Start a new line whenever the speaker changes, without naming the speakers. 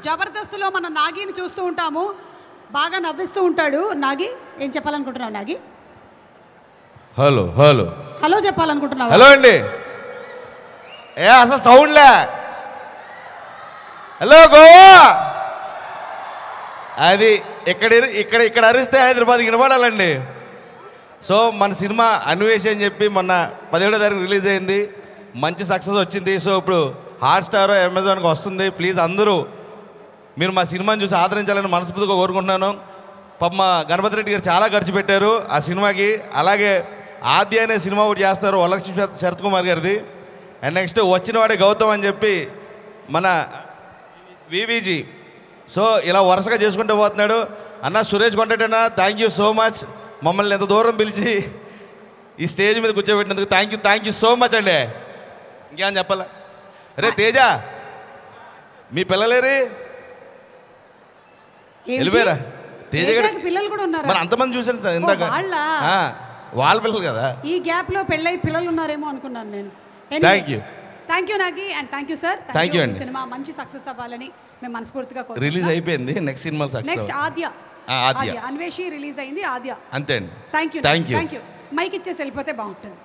జబర్దస్త్లో మన నాగిని చూస్తూ ఉంటాము, బాగా నవ్విస్తూ ఉంటాడు. నాగి ఏం చెప్పాలనుకుంటున్నావు? నాగి
హలో హలో
హలో చెప్పాలనుకుంటున్నావు?
హలో అండి. అసలు సౌండ్లే. హలో గోవా. అది ఇక్కడ అరిస్తే హైదరాబాద్ వినపడాలండి. సో మన సినిమా అన్వేష్ అని చెప్పి మొన్న 17వ తారీఖు రిలీజ్ అయింది, మంచి సక్సెస్ వచ్చింది. సో ఇప్పుడు హాట్స్టార్ అమెజాన్కి వస్తుంది. ప్లీజ్ అందరూ మీరు మా సినిమాని చూసి ఆదరించాలని మనస్ఫూర్తిగా కోరుకుంటున్నాను. పాప మా గణపతి రెడ్డి గారు చాలా ఖర్చు పెట్టారు ఆ సినిమాకి. అలాగే ఆద్య అనే సినిమా ఒకటి చేస్తారు వరలక్ష్మి శరత్ కుమార్ గారిది. అండ్ నెక్స్ట్ వచ్చినవాడే గౌతమ్ అని చెప్పి మన వివిజీ. సో ఇలా వరుసగా చేసుకుంటూ పోతున్నాడు అన్న. సురేష్ కొండటన్న థ్యాంక్ యూ సో మచ్, మమ్మల్ని ఎంత దూరం పిలిచి ఈ స్టేజ్ మీద కూర్చోబెట్టినందుకు థ్యాంక్ యూ సో మచ్ అండి. ఇంకేమని చెప్పాలా? అరే తేజ, మీ పిల్లలేరి వెళ్ళిపోయారా? తేజ గారు
పిల్లలు కూడా ఉన్నారు.
మరి అంతమంది చూసాను ఇందాక. వాళ్ళ పిల్లలు కదా.
ఈ గ్యాప్ లో పెళ్ళై పిల్లలు ఉన్నారేమో అనుకున్నాను నేను. Thank you Nagi and thank you sir.
Thank you అండి.
సినిమా మంచి సక్సెస్ అవ్వాలని మేము మనస్ఫూర్తిగా
రిలీజ్ అయిపోయింది. నెక్స్ట్ సినిమా
నెక్స్ట్ ఆద్య అన్వేషి రిలీజ్ అయింది. ఆద్య
అంతే అండి.
Thank you. మైక్ ఇచ్చేసి వెళ్ళిపోతే బాగుంటుంది.